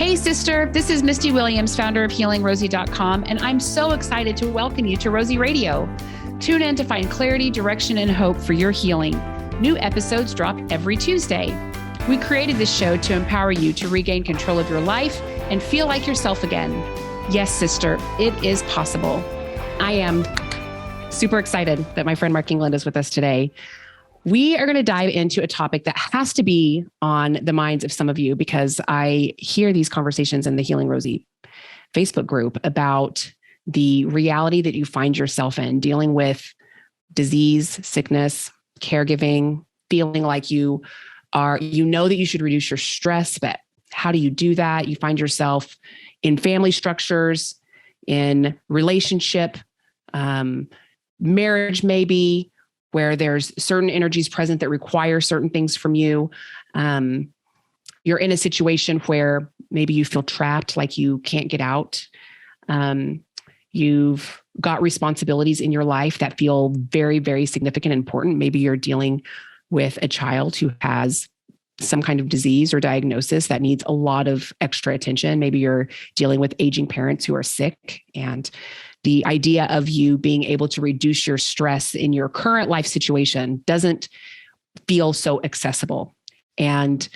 Hey, sister, this is Misty Williams, founder of HealingRosie.com, and I'm so excited to welcome you to Rosie Radio. Tune in to find clarity, direction, and hope for your healing. New episodes drop every Tuesday. We created this show to empower you to regain control of your life and feel like yourself again. Yes, sister, it is possible. I am super excited that my friend Mark England is with us today. We are going to dive into a topic that has to be on the minds of some of you because I hear these conversations in the Healing Rosie Facebook group about the reality that you find yourself in dealing with disease, sickness, caregiving, feeling like you know that you should reduce your stress, but how do you do that? You find yourself in family structures, in relationship, marriage maybe, where there's certain energies present that require certain things from you. You're in a situation where maybe you feel trapped, like you can't get out. You've got responsibilities in your life that feel very, very significant and important. Maybe you're dealing with a child who has some kind of disease or diagnosis that needs a lot of extra attention. Maybe you're dealing with aging parents who are sick, and the idea of you being able to reduce your stress in your current life situation doesn't feel so accessible. And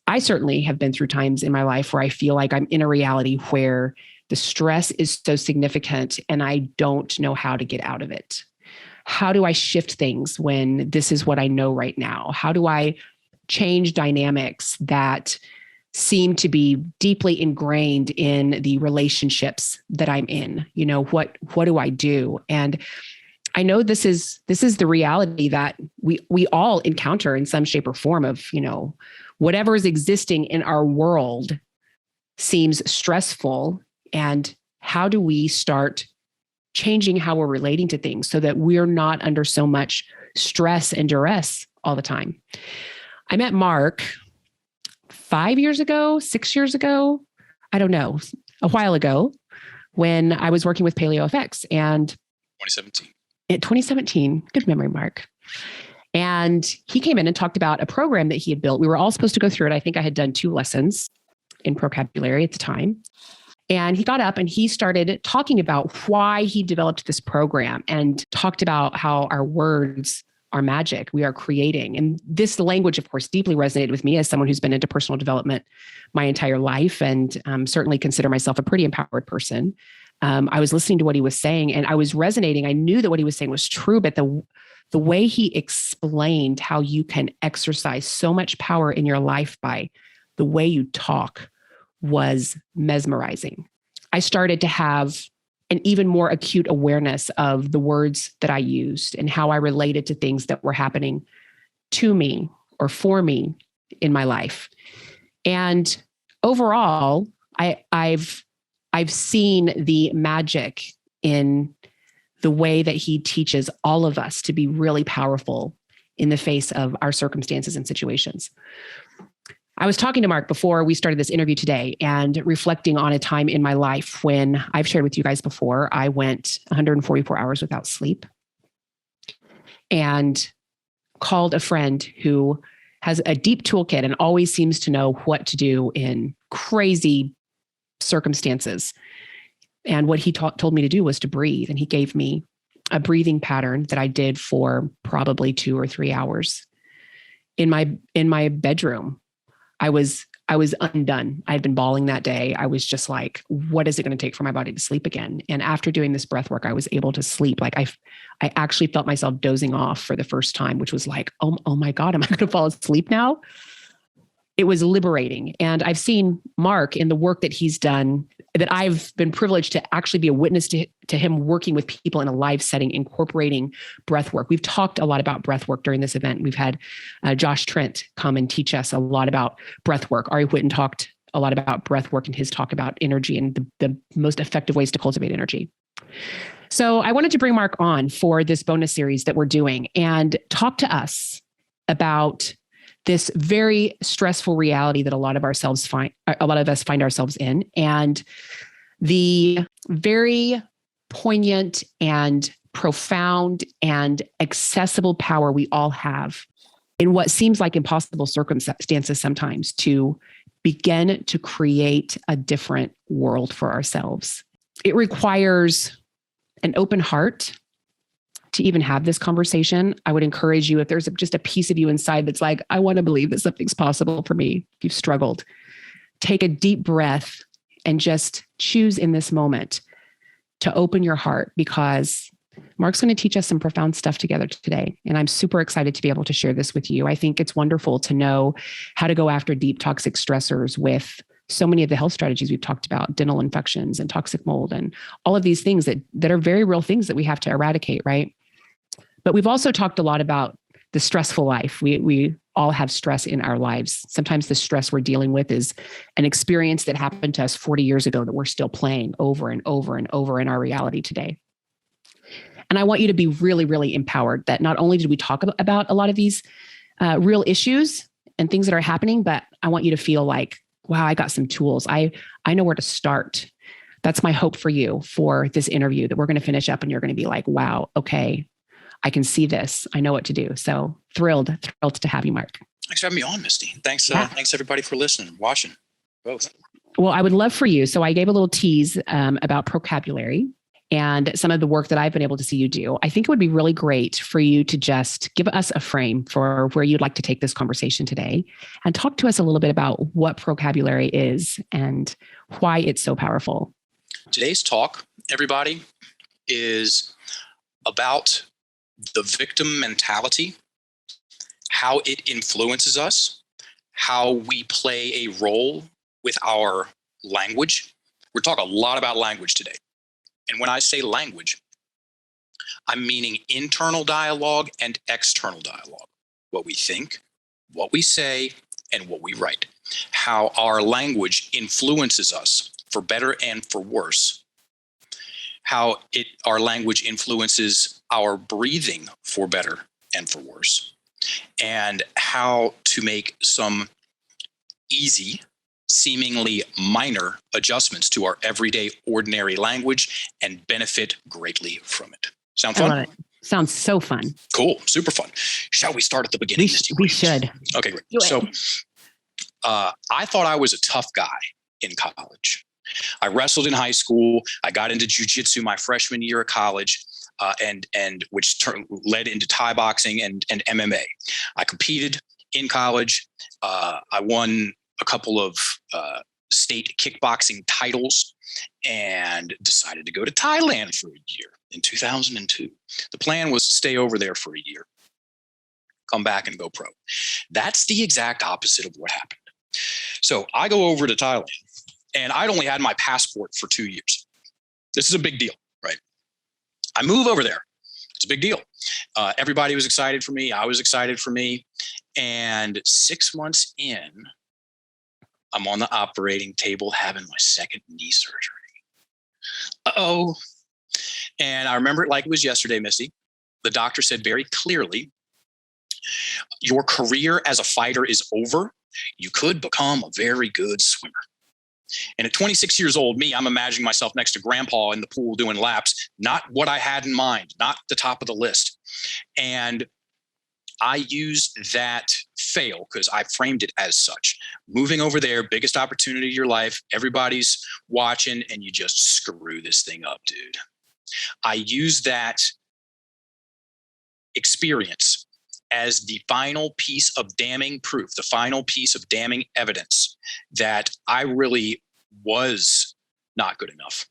I certainly have been through times in my life where I feel like I'm in a reality where the stress is so significant and I don't know how to get out of it. How do I shift things when this is what I know right now? How do I change dynamics that seem to be deeply ingrained in the relationships that I'm in? You know, what do I do? And I know this is the reality that we all encounter in some shape or form of, you know, whatever is existing in our world seems stressful. And how do we start changing how we're relating to things so that we're not under so much stress and duress all the time? I met Mark 5 years ago, 6 years ago, I don't know, a while ago, when I was working with Paleo FX, and 2017. In 2017, good memory, Mark. And he came in and talked about a program that he had built. We were all supposed to go through it. I think I had done 2 lessons in vocabulary at the time. And he got up and he started talking about why he developed this program and talked about how our words are magic. We are creating. And this language, of course, deeply resonated with me as someone who's been into personal development my entire life, and certainly consider myself a pretty empowered person. I was listening to what he was saying and I was resonating. I knew that what he was saying was true, but the way he explained how you can exercise so much power in your life by the way you talk was mesmerizing. I started to have an even more acute awareness of the words that I used and how I related to things that were happening to me or for me in my life. And overall, I've seen the magic in the way that he teaches all of us to be really powerful in the face of our circumstances and situations. I was talking to Mark before we started this interview today and reflecting on a time in my life when I've shared with you guys before, I went 144 hours without sleep and called a friend who has a deep toolkit and always seems to know what to do in crazy circumstances. And what he told me to do was to breathe. And he gave me a breathing pattern that I did for probably 2 or 3 hours in my bedroom. I was undone. I had been bawling that day. I was just like, what is it going to take for my body to sleep again? And after doing this breath work, I was able to sleep. Like I actually felt myself dozing off for the first time, which was like, oh my God, am I going to fall asleep now? It was liberating. And I've seen Mark in the work that he's done, that I've been privileged to actually be a witness to him working with people in a live setting, incorporating breath work. We've talked a lot about breath work during this event. We've had Josh Trent come and teach us a lot about breath work. Ari Whitten talked a lot about breath work in his talk about energy and the most effective ways to cultivate energy. So I wanted to bring Mark on for this bonus series that we're doing and talk to us about this very stressful reality that a lot of us find ourselves in, and the very poignant and profound and accessible power we all have in what seems like impossible circumstances sometimes to begin to create a different world for ourselves. It requires an open heart to even have this conversation. I would encourage you, if there's just a piece of you inside that's like, I want to believe that something's possible for me, if you've struggled, take a deep breath and just choose in this moment to open your heart, because Mark's going to teach us some profound stuff together today. And I'm super excited to be able to share this with you. I think it's wonderful to know how to go after deep toxic stressors with so many of the health strategies we've talked about, dental infections and toxic mold and all of these things that are very real things that we have to eradicate, right? But we've also talked a lot about the stressful life. We all have stress in our lives. Sometimes the stress we're dealing with is an experience that happened to us 40 years ago that we're still playing over and over and over in our reality today. And I want you to be really, really empowered that not only did we talk about a lot of these real issues and things that are happening, but I want you to feel like, wow, I got some tools. I know where to start. That's my hope for you for this interview, that we're going to finish up and you're going to be like, wow, okay, I can see this. I know what to do. So thrilled to have you, Mark. Thanks for having me on, Misty. Thanks everybody for listening, watching, both. Well, I would love for you. So I gave a little tease about vocabulary and some of the work that I've been able to see you do. I think it would be really great for you to just give us a frame for where you'd like to take this conversation today and talk to us a little bit about what vocabulary is and why it's so powerful. Today's talk, everybody, is about the victim mentality, how it influences us, how we play a role with our language. We're talking a lot about language today. And when I say language, I'm meaning internal dialogue and external dialogue. What we think, what we say, and what we write. How our language influences us for better and for worse. How our language influences our breathing for better and for worse. And how to make some easy, seemingly minor adjustments to our everyday, ordinary language and benefit greatly from it. Sound fun? I love it. Sounds so fun. Cool. Super fun. Shall we start at the beginning? We should. Okay, great. So I thought I was a tough guy in college. I wrestled in high school. I got into jiu-jitsu my freshman year of college, and which led into Thai boxing and MMA. I competed in college. I won a couple of state kickboxing titles and decided to go to Thailand for a year in 2002. The plan was to stay over there for a year, come back and go pro. That's the exact opposite of what happened. So I go over to Thailand and I'd only had my passport for 2 years. This is a big deal, right? I move over there. It's a big deal. Everybody was excited for me. I was excited for me. And 6 months in, I'm on the operating table having my second knee surgery. Uh-oh. And I remember it like it was yesterday, Missy. The doctor said very clearly, your career as a fighter is over. You could become a very good swimmer. And at 26 years old, I'm imagining myself next to grandpa in the pool doing laps, not what I had in mind, not the top of the list. And I used that fail because I framed it as such. Moving over there, biggest opportunity of your life. Everybody's watching and you just screw this thing up, dude. I used that experience as the final piece of damning proof, the final piece of damning evidence that I really was not good enough.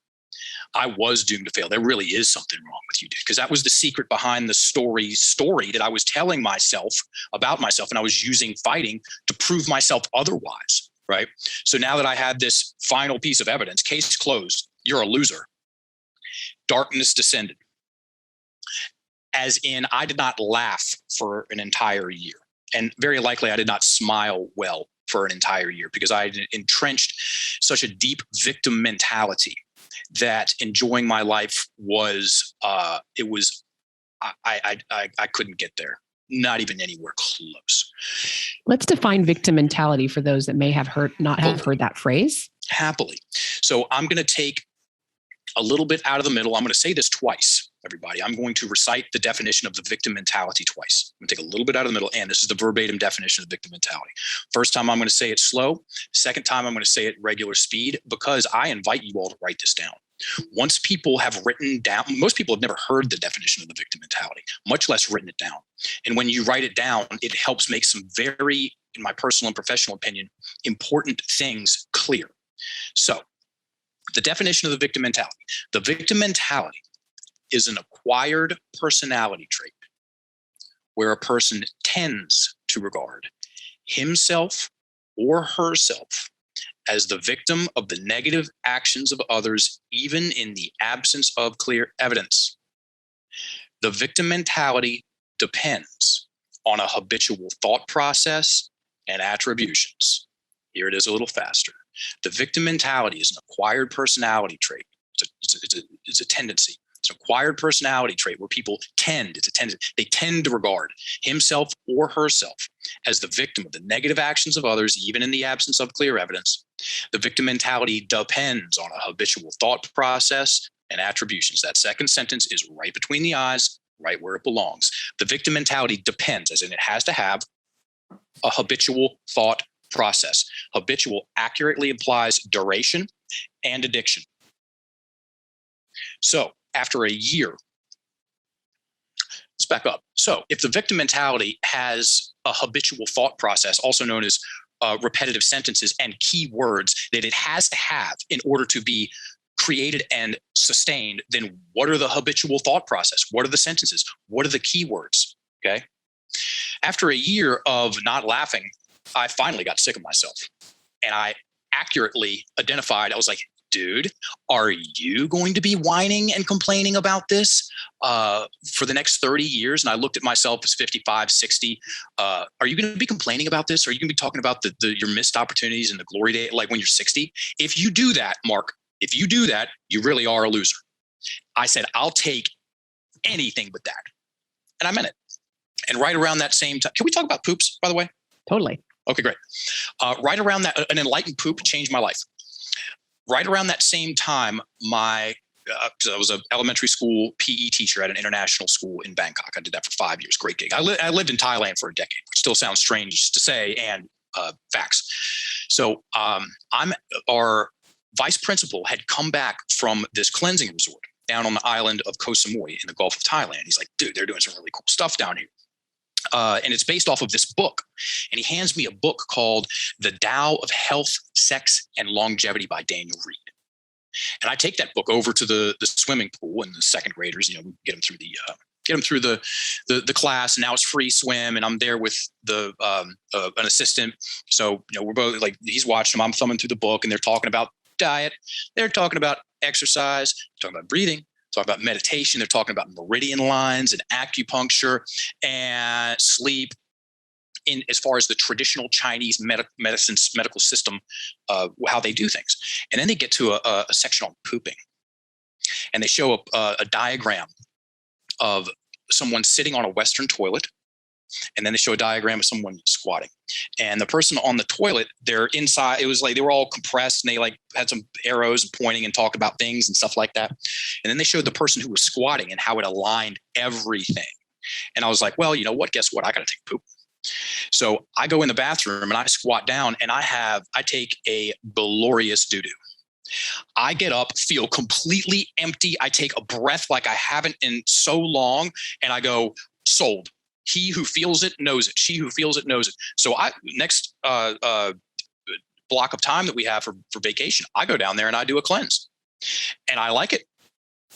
I was doomed to fail. There really is something wrong with you, dude. Because that was the secret behind the story that I was telling myself about myself. And I was using fighting to prove myself otherwise, right? So now that I had this final piece of evidence, case closed, you're a loser. Darkness descended. As in, I did not laugh for an entire year. And very likely I did not smile well for an entire year because I had entrenched such a deep victim mentality that enjoying my life was, I couldn't get there. Not even anywhere close. Let's define victim mentality for those that may have not have heard that phrase. Happily. So I'm going to take a little bit out of the middle. I'm going to say this twice. everybody. I'm going to recite the definition of the victim mentality twice. I'm going to take a little bit out of the middle, and this is the verbatim definition of victim mentality. First time I'm going to say it slow. Second time I'm going to say it regular speed, because I invite you all to write this down. Once people have written down, most people have never heard the definition of the victim mentality, much less written it down. And when you write it down, it helps make some very, in my personal and professional opinion, important things clear. So the definition of the victim mentality. The victim mentality is an acquired personality trait where a person tends to regard himself or herself as the victim of the negative actions of others, even in the absence of clear evidence. The victim mentality depends on a habitual thought process and attributions. Here it is a little faster. The victim mentality is an acquired personality trait. It's a tendency. It's an acquired personality trait where people tend to regard himself or herself as the victim of the negative actions of others, even in the absence of clear evidence. The victim mentality depends on a habitual thought process and attributions. That second sentence is right between the eyes, right where it belongs. The victim mentality depends, as in it has to have a habitual thought process. Habitual accurately implies duration and addiction. So after a year, let's back up. So if the victim mentality has a habitual thought process, also known as repetitive sentences and key words that it has to have in order to be created and sustained, then what are the habitual thought process? What are the sentences? What are the key words? Okay. After a year of not laughing, I finally got sick of myself, and I accurately identified, I was like, dude, are you going to be whining and complaining about this for the next 30 years? And I looked at myself as 55, 60. Are you going to be complaining about this? Are you going to be talking about your missed opportunities and the glory day, like when you're 60? If you do that, Mark, if you do that, you really are a loser. I said, I'll take anything but that. And I meant it. And right around that same time, can we talk about poops, by the way? Totally. Okay, great. Right around that, an enlightened poop changed my life. Right around that same time, I was an elementary school PE teacher at an international school in Bangkok. I did that for 5 years. Great gig. I lived in Thailand for a decade, which still sounds strange to say, and facts. So our vice principal had come back from this cleansing resort down on the island of Koh Samui in the Gulf of Thailand. He's like, dude, they're doing some really cool stuff down here. And it's based off of this book. And he hands me a book called The Tao of Health, Sex, and Longevity by Daniel Reed. And I take that book over to the swimming pool, and the second graders, we get them through the class, and now it's free swim. And I'm there with an assistant. So, we're both like, he's watching them, I'm thumbing through the book, and they're talking about diet. They're talking about exercise, talking about breathing, talking about meditation. They're talking about meridian lines and acupuncture and sleep in as far as the traditional Chinese medical system, how they do things. And then they get to a section on pooping, and they show a diagram of someone sitting on a Western toilet. And then they show a diagram of someone squatting, and the person on the toilet, they're inside. It was like they were all compressed, and they like had some arrows pointing and talk about things and stuff like that. And then they showed the person who was squatting and how it aligned everything. And I was like, well, you know what? Guess what? I got to take a poop. So I go in the bathroom and I squat down, and I take a glorious doo-doo. I get up, feel completely empty. I take a breath like I haven't in so long, and I go, sold. He who feels it knows it. She who feels it knows it. So next block of time that we have for vacation, I go down there and I do a cleanse, and I like it.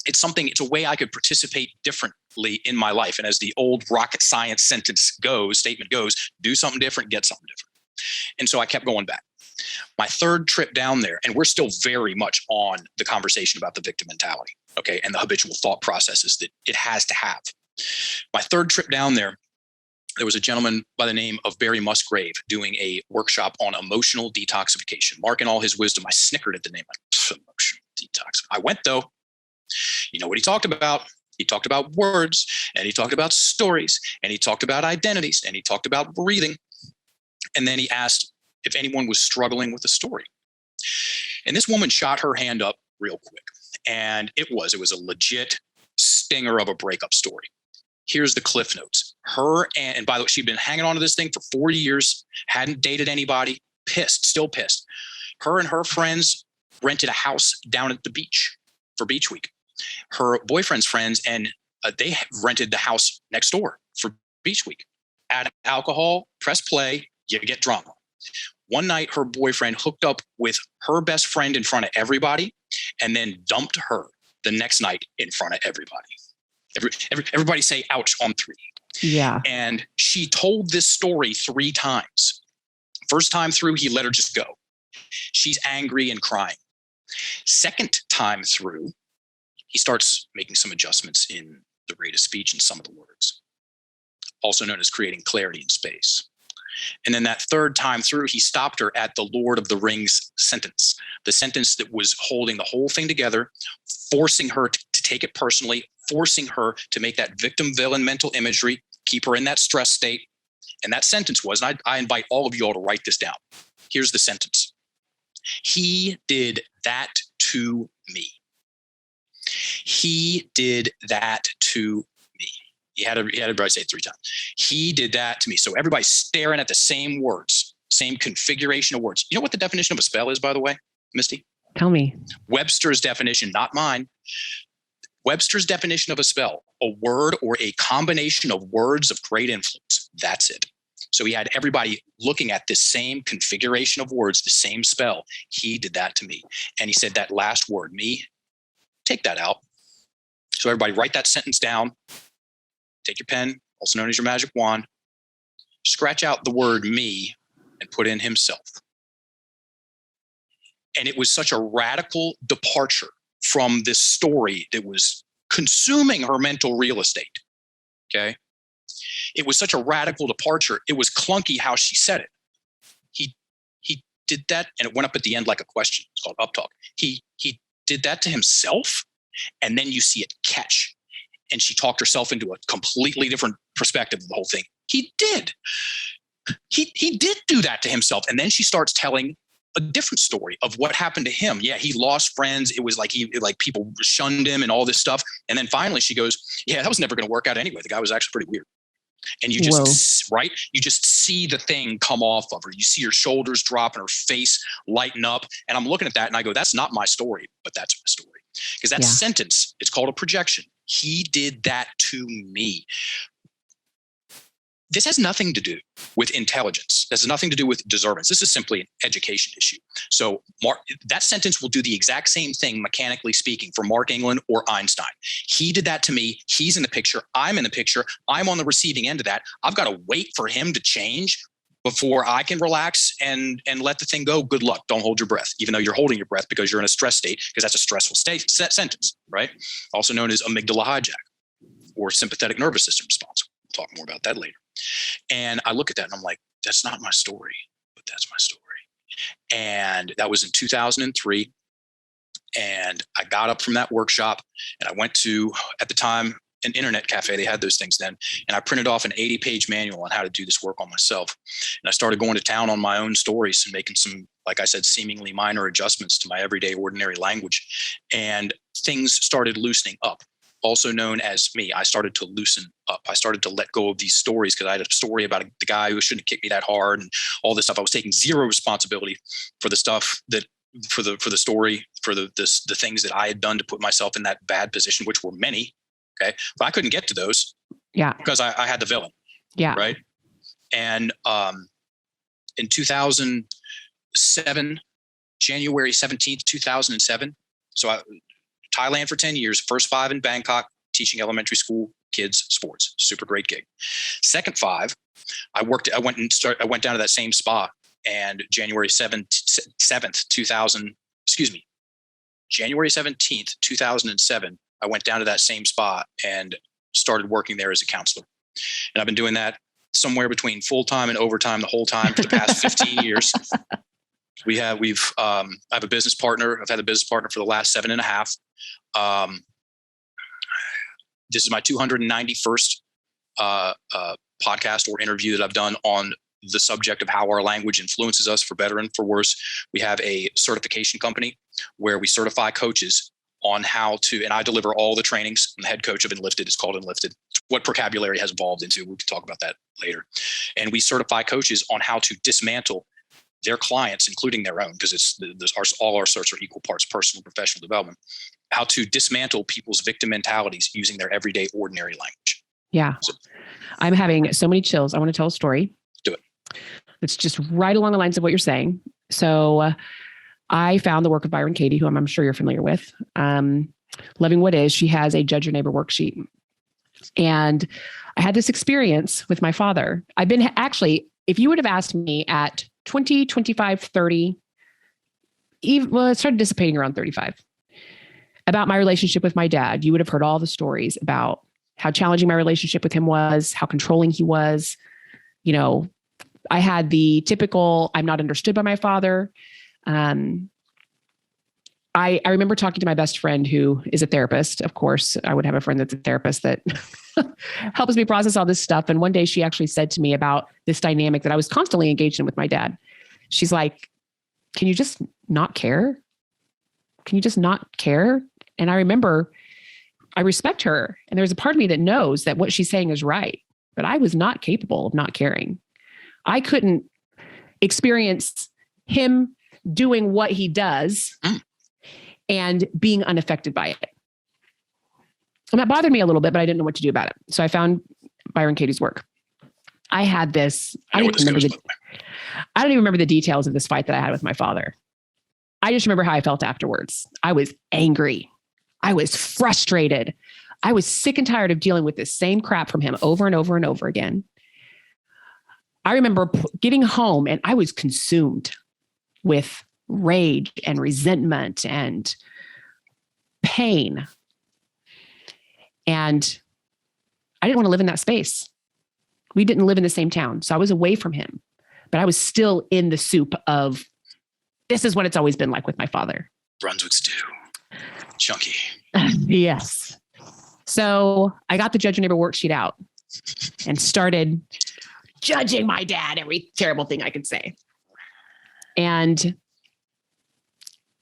It's a way I could participate differently in my life. And as the old rocket science statement goes, do something different, get something different. And so I kept going back. My third trip down there, and we're still very much on the conversation about the victim mentality, okay, and the habitual thought processes that it has to have. My third trip down there was a gentleman by the name of Barry Musgrave doing a workshop on emotional detoxification. Mark, in all his wisdom, I snickered at the name. Like, emotional detox. I went, though. You know what he talked about? He talked about words, and he talked about stories, and he talked about identities, and he talked about breathing. And then he asked if anyone was struggling with a story. And this woman shot her hand up real quick. And it was a legit stinger of a breakup story. Here's the cliff notes. Her and by the way, she'd been hanging on to this thing for 4 years, hadn't dated anybody, still pissed. Her and her friends rented a house down at the beach for beach week. Her boyfriend's friends and they rented the house next door for beach week. Add alcohol, press play, you get drama. One night, her boyfriend hooked up with her best friend in front of everybody and then dumped her the next night in front of everybody. Everybody say ouch on 3. Yeah. And she told this story 3 times. First time through, he let her just go. She's angry and crying. Second time through, he starts making some adjustments in the rate of speech and some of the words, also known as creating clarity in space. And then that third time through, he stopped her at the Lord of the Rings sentence, the sentence that was holding the whole thing together, forcing her to take it personally, forcing her to make that victim villain mental imagery, keep her in that stress state. And that sentence was, and I invite all of you all to write this down. Here's the sentence. He did that to me. He did that to me. He had everybody say it 3 times. He did that to me. So everybody's staring at the same words, same configuration of words. You know what the definition of a spell is, by the way, Misty? Tell me. Webster's definition, not mine. Webster's definition of a spell, a word or a combination of words of great influence. That's it. So he had everybody looking at this same configuration of words, the same spell. He did that to me. And he said that last word, me, take that out. So everybody write that sentence down. Take your pen, also known as your magic wand. Scratch out the word me and put in himself. And it was such a radical departure from this story that was consuming her mental real estate. Okay. It was such a radical departure. It was clunky how she said it. He did that, and it went up at the end like a question. It's called up talk. He did that to himself, and then you see it catch. And she talked herself into a completely different perspective of the whole thing. He did. He did do that to himself. And then she starts telling a different story of what happened to him. Yeah, he lost friends. It was like people shunned him and all this stuff. And then finally she goes, yeah, that was never going to work out anyway. The guy was actually pretty weird. And you just, right? You just see the thing come off of her. You see her shoulders drop and her face lighten up. And I'm looking at that and I go, that's not my story, but that's my story. Because that sentence, it's called a projection. He did that to me. This has nothing to do with intelligence. This has nothing to do with deservance. This is simply an education issue. So that sentence will do the exact same thing, mechanically speaking, for Mark England or Einstein. He did that to me. He's in the picture. I'm in the picture. I'm on the receiving end of that. I've got to wait for him to change before I can relax and let the thing go. Good luck. Don't hold your breath, even though you're holding your breath because you're in a stress state, because that's a stressful sentence, right? Also known as amygdala hijack or sympathetic nervous system response. We'll talk more about that later. And I look at that and I'm like, that's not my story, but that's my story. And that was in 2003. And I got up from that workshop and I went to, at the time, an internet cafe. They had those things then. And I printed off an 80-page manual on how to do this work on myself. And I started going to town on my own stories and making some, like I said, seemingly minor adjustments to my everyday ordinary language. And things started loosening up. Also known as me, I started to loosen up. I started to let go of these stories because I had a story about the guy who shouldn't have kicked me that hard and all this stuff. I was taking zero responsibility for the stuff that, for the story, for the things that I had done to put myself in that bad position, which were many. Okay, but I couldn't get to those. Yeah, because I had the villain. Yeah, right. And in 2007, January 17th, 2007. So Thailand for 10 years, first 5 in Bangkok, teaching elementary school kids sports. Super great gig. Second 5, I went down to that same spa, and January 17th, 2007, I went down to that same spot and started working there as a counselor. And I've been doing that somewhere between full-time and overtime the whole time for the past 15 years. I have a business partner. I've had a business partner for the last 7.5. This is my 291st podcast or interview that I've done on the subject of how our language influences us for better and for worse. We have a certification company where we certify coaches on how to, and I deliver all the trainings. I'm the head coach of Enlifted. It's called Enlifted. What vocabulary has evolved into. We can talk about that later. And we certify coaches on how to dismantle their clients, including their own, because all our certs are equal parts personal and professional development, how to dismantle people's victim mentalities using their everyday ordinary language. Yeah. So, I'm having so many chills. I want to tell a story. Do it. It's just right along the lines of what you're saying. So I found the work of Byron Katie, who I'm sure you're familiar with. Loving What Is, she has a Judge Your Neighbor worksheet. And I had this experience with my father. I've been actually, if you would have asked me at 20, 25, 30, even, well, it started dissipating around 35, about my relationship with my dad, you would have heard all the stories about how challenging my relationship with him was, how controlling he was. You know, I had the typical, I'm not understood by my father. I remember talking to my best friend who is a therapist. Of course, I would have a friend that's a therapist that helps me process all this stuff. And one day she actually said to me about this dynamic that I was constantly engaged in with my dad. She's like, can you just not care? Can you just not care? And I remember I respect her. And there's a part of me that knows that what she's saying is right, but I was not capable of not caring. I couldn't experience him doing what he does and being unaffected by it. And that bothered me a little bit, but I didn't know what to do about it. So I found Byron Katie's work. I had this, I don't even remember the details of this fight that I had with my father. I just remember how I felt afterwards. I was angry. I was frustrated. I was sick and tired of dealing with this same crap from him over and over and over again. I remember getting home and I was consumed with rage and resentment and pain. And I didn't want to live in that space. We didn't live in the same town. So I was away from him, but I was still in the soup of, this is what it's always been like with my father. Brunswick stew. Chunky. Yes. So I got the Judge Your Neighbor worksheet out and started judging my dad, every terrible thing I could say. And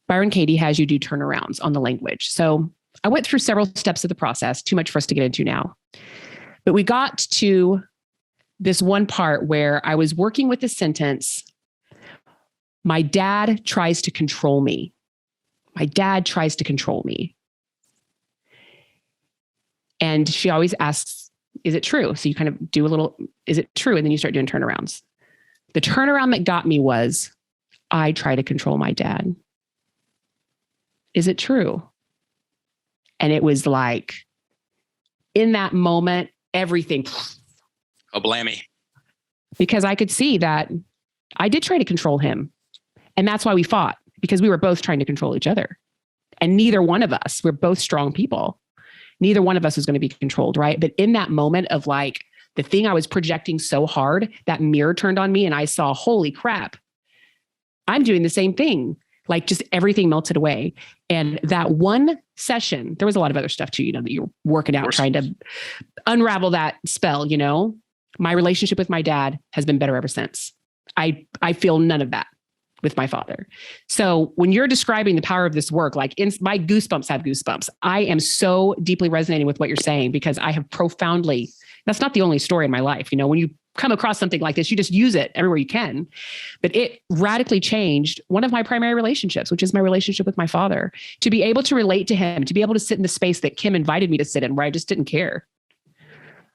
Byron Katie has you do turnarounds on the language. So I went through several steps of the process, too much for us to get into now. But we got to this one part where I was working with the sentence, my dad tries to control me. My dad tries to control me. And she always asks, is it true? So you kind of do a little, is it true? And then you start doing turnarounds. The turnaround that got me was, I try to control my dad. Is it true? And it was like, in that moment, everything. Oh, blammy. Because I could see that I did try to control him. And that's why we fought, because we were both trying to control each other. And neither one of us, we're both strong people. Neither one of us was going to be controlled, right? But in that moment of like the thing I was projecting so hard, that mirror turned on me and I saw, holy crap, I'm doing the same thing. Like just everything melted away. And that one session, there was a lot of other stuff too, that you're working out, trying to unravel that spell, my relationship with my dad has been better ever since. I feel none of that with my father. So when you're describing the power of this work, like my goosebumps have goosebumps. I am so deeply resonating with what you're saying because I have profoundly, that's not the only story in my life. When you come across something like this, you just use it everywhere you can. But it radically changed one of my primary relationships, which is my relationship with my father, to be able to relate to him, to be able to sit in the space that Kim invited me to sit in, where I just didn't care.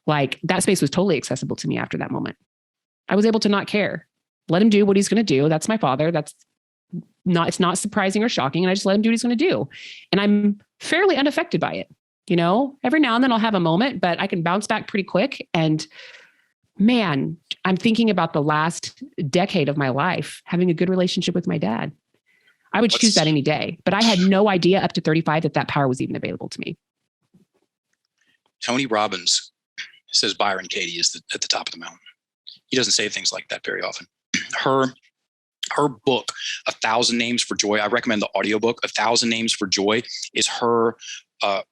Like that space was totally accessible to me after that moment. I was able to not care. Let him do what he's going to do. That's my father. It's not surprising or shocking. And I just let him do what he's going to do. And I'm fairly unaffected by it. Every now and then I'll have a moment, but I can bounce back pretty quick. And man, I'm thinking about the last decade of my life, having a good relationship with my dad. I would choose that any day, but I had no idea up to 35 that power was even available to me. Tony Robbins says Byron Katie is at the top of the mountain. He doesn't say things like that very often. Her book, 1,000 Names for Joy, I recommend the audiobook. 1,000 Names for Joy is her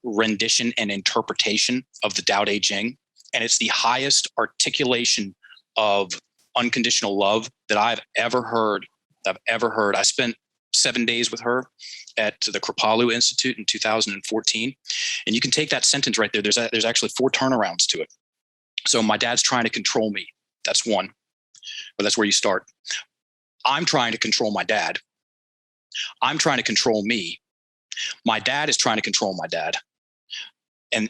rendition and interpretation of the Tao Te Ching. And it's the highest articulation of unconditional love that I've ever heard. I spent 7 days with her at the Paleo Institute in 2014. And you can take that sentence right there. There's actually 4 turnarounds to it. So my dad's trying to control me. That's one, but that's where you start. I'm trying to control my dad. I'm trying to control me. My dad is trying to control my dad. And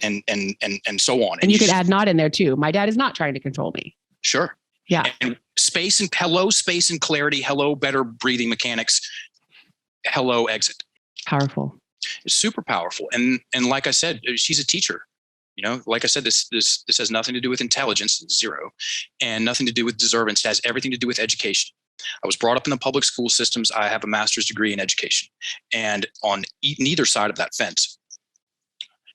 so on. And you could add not in there too. My dad is not trying to control me. Sure. Yeah. And space and clarity. Hello, better breathing mechanics. Hello, exit. Powerful. It's super powerful. And like I said, she's a teacher. You know, like I said, this has nothing to do with intelligence, 0, and nothing to do with deservance. It has everything to do with education. I was brought up in the public school systems. I have a master's degree in education. And on neither side of that fence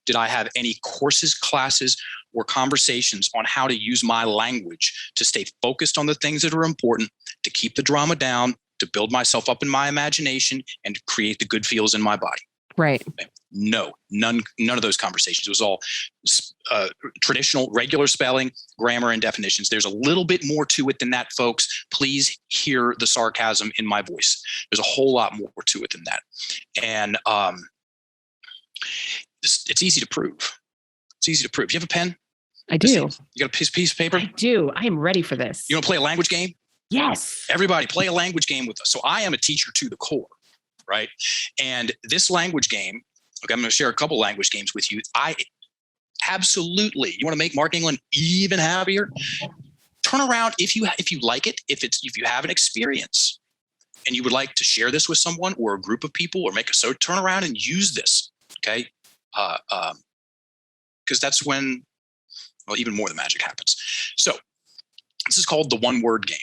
did I have any courses, classes, or conversations on how to use my language to stay focused on the things that are important, to keep the drama down, to build myself up in my imagination, and to create the good feels in my body. Right. No, none of those conversations. It was all traditional, regular spelling, grammar, and definitions. There's a little bit more to it than that, folks. Please hear the sarcasm in my voice. There's a whole lot more to it than that. And it's easy to prove. It's easy to prove. You have a pen? I do. You got a piece of paper? I do. I am ready for this. You want to play a language game? Yes. Everybody play a language game with us. So I am a teacher to the core, right? And this language game, okay, I'm going to share a couple language games with you. I absolutely, you want to make Mark England even happier? Turn around if you like it, if you have an experience and you would like to share this with someone or a group of people or turn around and use this, okay? Because that's when, well, even more the magic happens. So this is called the one-word game,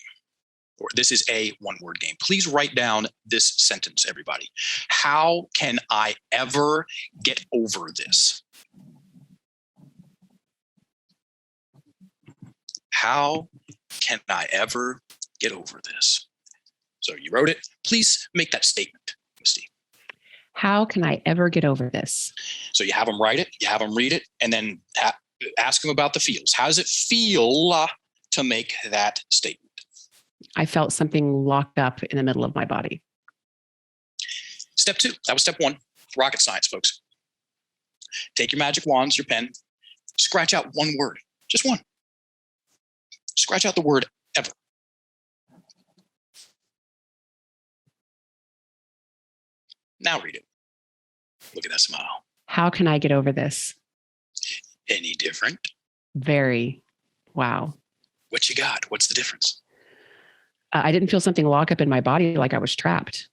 or this is a one-word game. Please write down this sentence, everybody. How can I ever get over this? How can I ever get over this? So you wrote it. Please make that statement, Misty. How can I ever get over this? So you have them write it, you have them read it, and then ask them about the feels. How does it feel to make that statement? I felt something locked up in the middle of my body. Step 2. That was step 1. Rocket science, folks. Take your magic wands, your pen, scratch out one word, just one. Scratch out the word ever. Now read it. Look at that smile. How can I get over this? Any different? Very. Wow. What you got? What's the difference? I didn't feel something lock up in my body like I was trapped.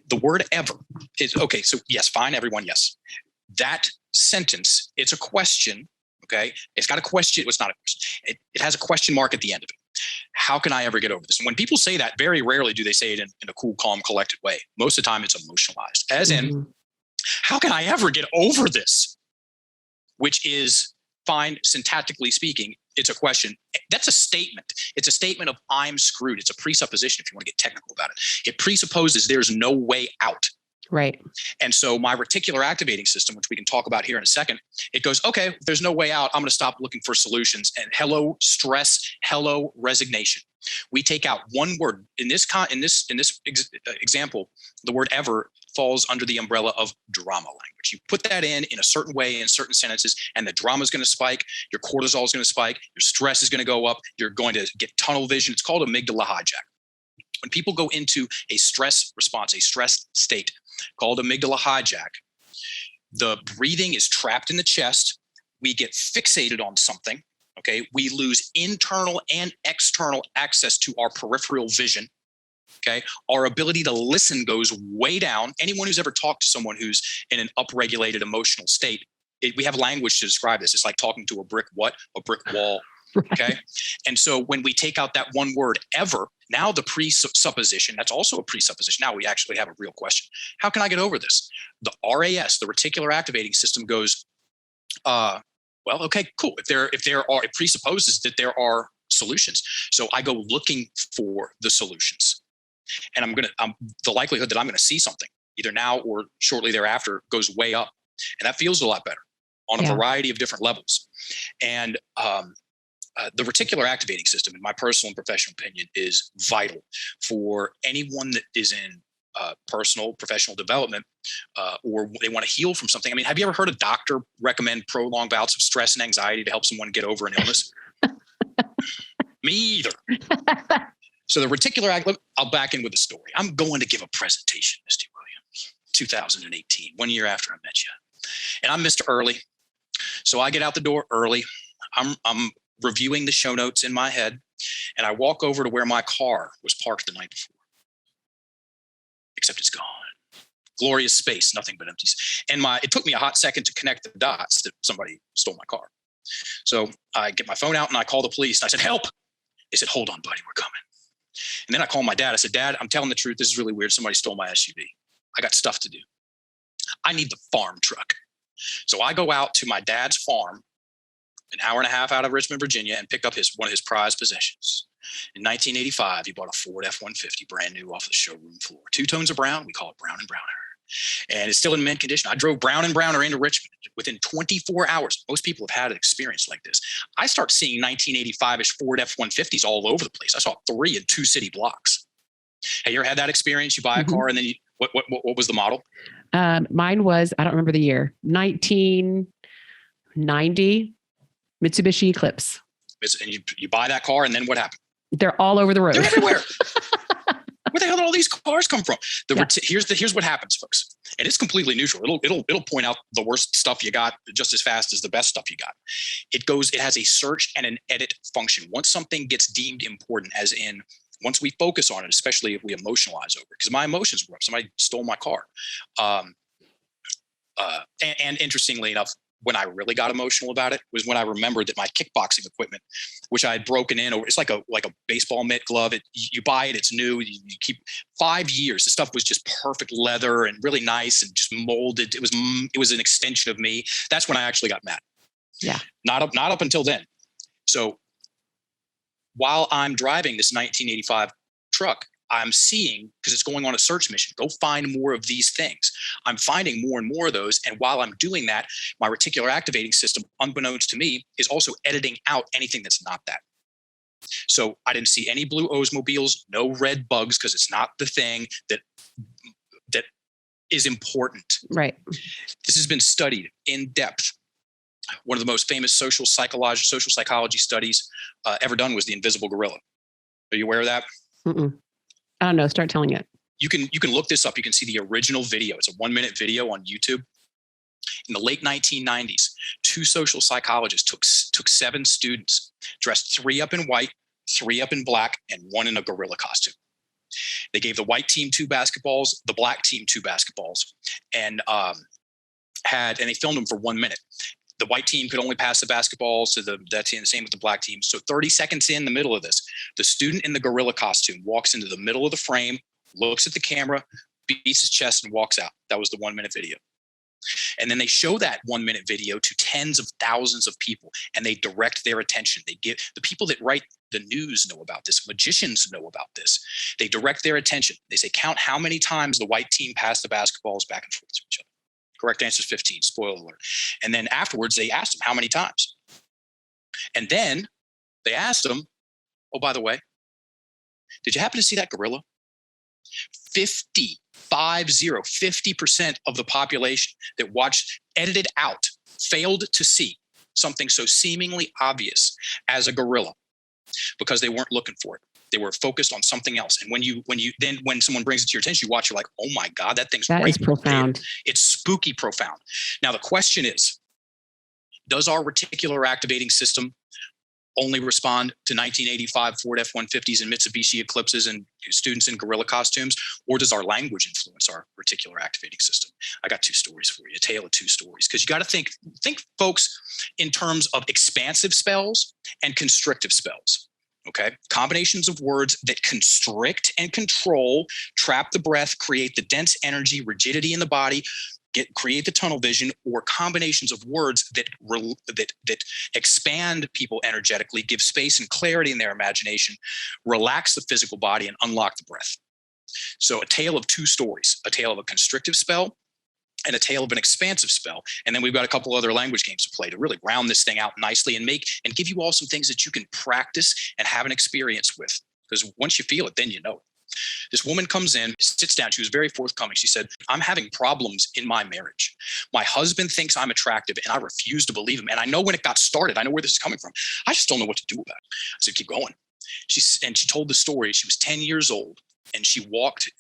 The word ever is, okay, so yes, fine, everyone, yes. That sentence, it's a question, okay? It's got a question. It's not a question. It has a question mark at the end of it. How can I ever get over this? And when people say that, very rarely do they say it in a cool, calm, collected way. Most of the time it's emotionalized, as in, how can I ever get over this? Which is fine, syntactically speaking, it's a question. That's a statement. It's a statement of I'm screwed. It's a presupposition, if you want to get technical about it. It presupposes there's no way out. Right. And so my reticular activating system, which we can talk about here in a second, it goes, okay, if there's no way out, I'm going to stop looking for solutions. And hello, stress, hello, resignation. We take out one word. In this example, the word ever falls under the umbrella of drama language. You put that in a certain way in certain sentences, and the drama is going to spike. Your cortisol is going to spike. Your stress is going to go up. You're going to get tunnel vision. It's called amygdala hijack. When people go into a stress response, a stress state called amygdala hijack, the breathing is trapped in the chest. We get fixated on something. Okay. We lose internal and external access to our peripheral vision. Okay. Our ability to listen goes way down. Anyone who's ever talked to someone who's in an upregulated emotional state, we have language to describe this. It's like talking to a brick wall. Okay. Right. And so when we take out that one word ever, now the presupposition, that's also a presupposition. Now we actually have a real question. How can I get over this? The RAS, the reticular activating system goes, well, okay, cool. If there are, it presupposes that there are solutions. So I go looking for the solutions, and the likelihood that I'm going to see something either now or shortly thereafter goes way up. And that feels a lot better on a variety of different levels. And, the reticular activating system, in my personal and professional opinion, is vital for anyone that is in personal, professional development, or they want to heal from something. I mean, have you ever heard a doctor recommend prolonged bouts of stress and anxiety to help someone get over an illness? Me either. So the reticular, I'll back in with a story. I'm going to give a presentation, Misty Williams, 2018, 1 year after I met you. And I'm Mr. Early. So I get out the door early. I'm reviewing the show notes in my head, and I walk over to where my car was parked the night before. Except it's gone. Glorious space, nothing but empties. And it took me a hot second to connect the dots that somebody stole my car. So I get my phone out and I call the police. And I said, help. They said, hold on, buddy, we're coming. And then I call my dad. I said, Dad, I'm telling the truth. This is really weird. Somebody stole my SUV. I got stuff to do. I need the farm truck. So I go out to my dad's farm, an hour and a half out of Richmond, Virginia, and pick up one of his prized possessions. In 1985, he bought a Ford F-150, brand new off the showroom floor. 2 tones of brown. We call it Brown and Browner. And it's still in mint condition. I drove Brown and Browner into Richmond within 24 hours. Most people have had an experience like this. I start seeing 1985-ish Ford F-150s all over the place. I saw 3 in 2 city blocks. Have you ever had that experience? You buy a car and then what was the model? Mine was, I don't remember the year, 1990 Mitsubishi Eclipse. And you buy that car, and then what happened? They're all over the road. They're everywhere. Where the hell did all these cars come from? Here's what happens, folks. And it's completely neutral. It'll point out the worst stuff you got just as fast as the best stuff you got. It has a search and an edit function. Once something gets deemed important, as in once we focus on it, especially if we emotionalize over it, because my emotions were up. Somebody stole my car. And interestingly enough, when I really got emotional about it was when I remembered that my kickboxing equipment, which I had broken in over, it's like a baseball mitt glove. You buy it, it's new. You keep 5 years. The stuff was just perfect leather and really nice and just molded. It was an extension of me. That's when I actually got mad. Yeah. Not up until then. So while I'm driving this 1985 truck, I'm seeing, because it's going on a search mission, go find more of these things. I'm finding more and more of those. And while I'm doing that, my reticular activating system, unbeknownst to me, is also editing out anything that's not that. So I didn't see any blue Oldsmobiles, no red bugs, because it's not the thing that is important. Right. This has been studied in depth. One of the most famous social psychology studies ever done was the invisible gorilla. Are you aware of that? Mm-mm. I don't know. Start telling it. You can look this up. You can see the original video. It's a 1-minute video on YouTube. In the late 1990s, 2 social psychologists took 7 students, dressed 3 up in white, 3 up in black, and 1 in a gorilla costume. They gave the white team 2 basketballs, the black team 2 basketballs, and they filmed them for 1 minute. The white team could only pass the basketballs to that team, the same with the black team. So 30 seconds in the middle of this, the student in the gorilla costume walks into the middle of the frame, looks at the camera, beats his chest, and walks out. That was the 1-minute video. And then they show that 1-minute video to tens of thousands of people, and they direct their attention. They give the people that write the news know about this. Magicians know about this. They direct their attention. They say, count how many times the white team passed the basketballs back and forth to each other. Correct answer is 15, spoiler alert. And then afterwards, they asked him how many times. And then they asked him, oh, by the way, did you happen to see that gorilla? 50% of the population that watched, edited out, failed to see something so seemingly obvious as a gorilla because they weren't looking for it. They were focused on something else. And when someone brings it to your attention, you watch, you're like, oh my God, that thing's that right. is profound. It's spooky profound. Now, the question is, does our reticular activating system only respond to 1985 Ford F-150s and Mitsubishi Eclipses and students in gorilla costumes, or does our language influence our reticular activating system? I got 2 stories for you, a tale of 2 stories, because you got to think, folks, in terms of expansive spells and constrictive spells. Okay. Combinations of words that constrict and control, trap the breath, create the dense energy, rigidity in the body, create the tunnel vision, or combinations of words that expand people energetically, give space and clarity in their imagination, relax the physical body, and unlock the breath. So a tale of 2 stories, a tale of a constrictive spell and a tale of an expansive spell. And then we've got a couple other language games to play to really round this thing out nicely and give you all some things that you can practice and have an experience with. Because once you feel it, then you know it. This woman comes in, sits down. She was very forthcoming. She said, I'm having problems in my marriage. My husband thinks I'm attractive and I refuse to believe him. And I know when it got started, I know where this is coming from. I just don't know what to do about it. I said, keep going. She told the story. She was 10 years old. And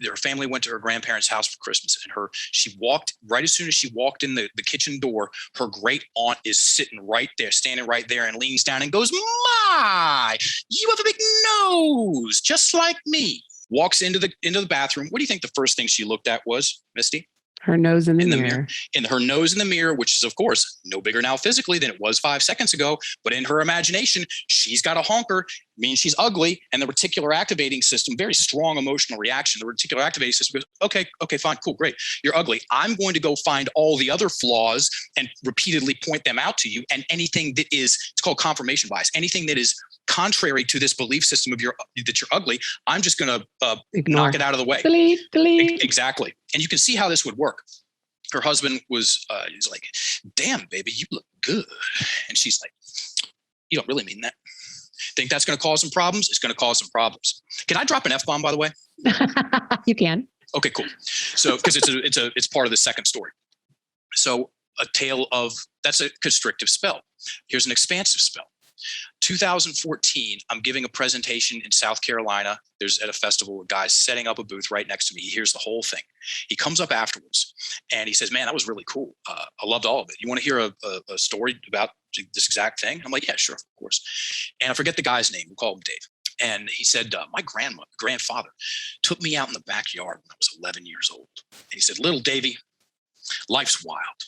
her family went to her grandparents' house for Christmas. And she walked, right as soon as she walked in the kitchen door, her great aunt is sitting right there, standing right there, and leans down and goes, "My, you have a big nose, just like me." Walks into the bathroom. What do you think the first thing she looked at was, Misty? Her nose in the mirror. In her nose in the mirror, which is, of course, no bigger now physically than it was 5 seconds ago. But in her imagination, she's got a honker, means she's ugly. And the reticular activating system, very strong emotional reaction. The reticular activating system goes, okay, fine, cool, great. You're ugly. I'm going to go find all the other flaws and repeatedly point them out to you. And anything that is, it's called confirmation bias, anything that is contrary to this belief system of that you're ugly, I'm just going to knock it out of the way. Delete. Exactly. And you can see how this would work. Her husband he's like, "Damn, baby, you look good." And she's like, "You don't really mean that. Think that's going to cause some problems? It's going to cause some problems." Can I drop an F-bomb, by the way? You can. Okay, cool. So, because it's part of the second story. So that's a constrictive spell. Here's an expansive spell. 2014, I'm giving a presentation in South Carolina. There's at a festival, a guy's setting up a booth right next to me. He hears the whole thing. He comes up afterwards and he says, "Man, that was really cool. I loved all of it. You want to hear a story about this exact thing?" I'm like, "Yeah, sure, of course." And I forget the guy's name. We'll call him Dave. And he said, "My grandfather took me out in the backyard when I was 11 years old. And he said, 'Little Davy, life's wild.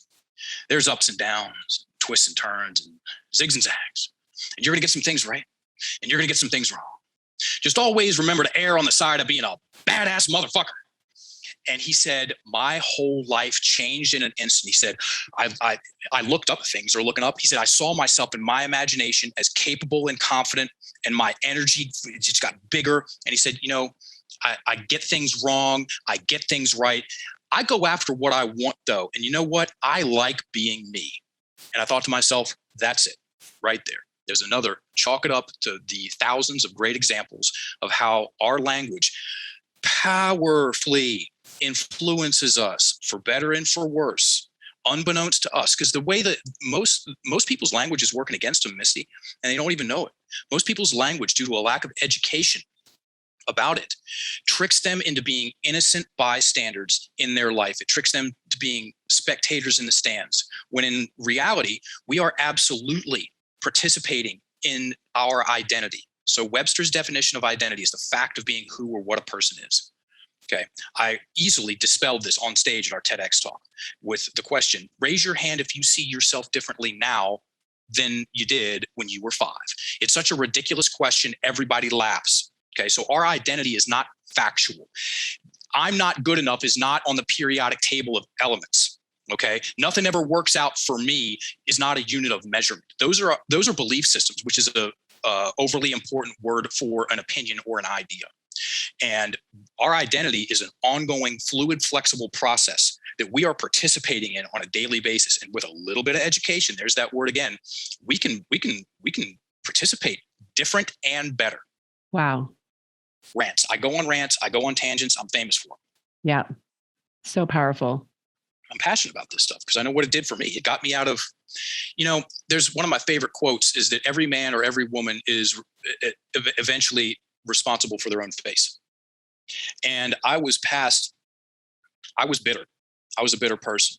There's ups and downs, twists and turns, and zigs and zags. And you're going to get some things right, and you're going to get some things wrong. Just always remember to err on the side of being a badass motherfucker.'" And he said, my whole life changed in an instant. He said, I looked up things, or looking up. He said, I saw myself in my imagination as capable and confident, and my energy just got bigger. And he said, I get things wrong. I get things right. I go after what I want, though. And you know what? I like being me. And I thought to myself, that's it right there. There's another. Chalk it up to the thousands of great examples of how our language powerfully influences us for better and for worse, unbeknownst to us. Because the way that most people's language is working against them, Misty, and they don't even know it. Most people's language, due to a lack of education about it, tricks them into being innocent bystanders in their life. It tricks them to being spectators in the stands, when in reality, we are absolutely participating in our identity. So Webster's definition of identity is the fact of being who or what a person is. Okay. I easily dispelled this on stage at our TEDx talk with the question, raise your hand if you see yourself differently now than you did when you were 5. It's such a ridiculous question. Everybody laughs. Okay. So our identity is not factual. I'm not good enough is not on the periodic table of elements. Okay. Nothing ever works out for me is not a unit of measurement. Those are belief systems, which is a overly important word for an opinion or an idea. And our identity is an ongoing, fluid, flexible process that we are participating in on a daily basis. And with a little bit of education, there's that word again, we can participate different and better. Wow. Rants. I go on rants. I go on tangents. I'm famous for them. Yeah. So powerful. I'm passionate about this stuff because I know what it did for me. It got me out of, there's one of my favorite quotes is that every man or every woman is eventually responsible for their own face. And I was bitter. I was a bitter person.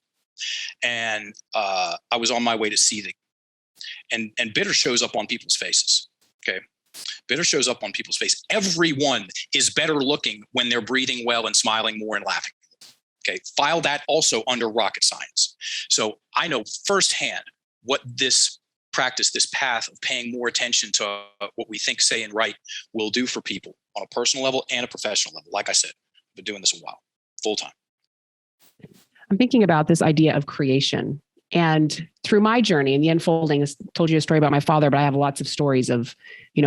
And I was on my way to seething. And bitter shows up on people's faces. Okay. Bitter shows up on people's face. Everyone is better looking when they're breathing well and smiling more and laughing. Okay. File that also under rocket science. So I know firsthand what this practice, this path of paying more attention to what we think, say, and write will do for people on a personal level and a professional level. Like I said, I've been doing this a while, full time. I'm thinking about this idea of creation. And through my journey and the unfolding, I told you a story about my father, but I have lots of stories of,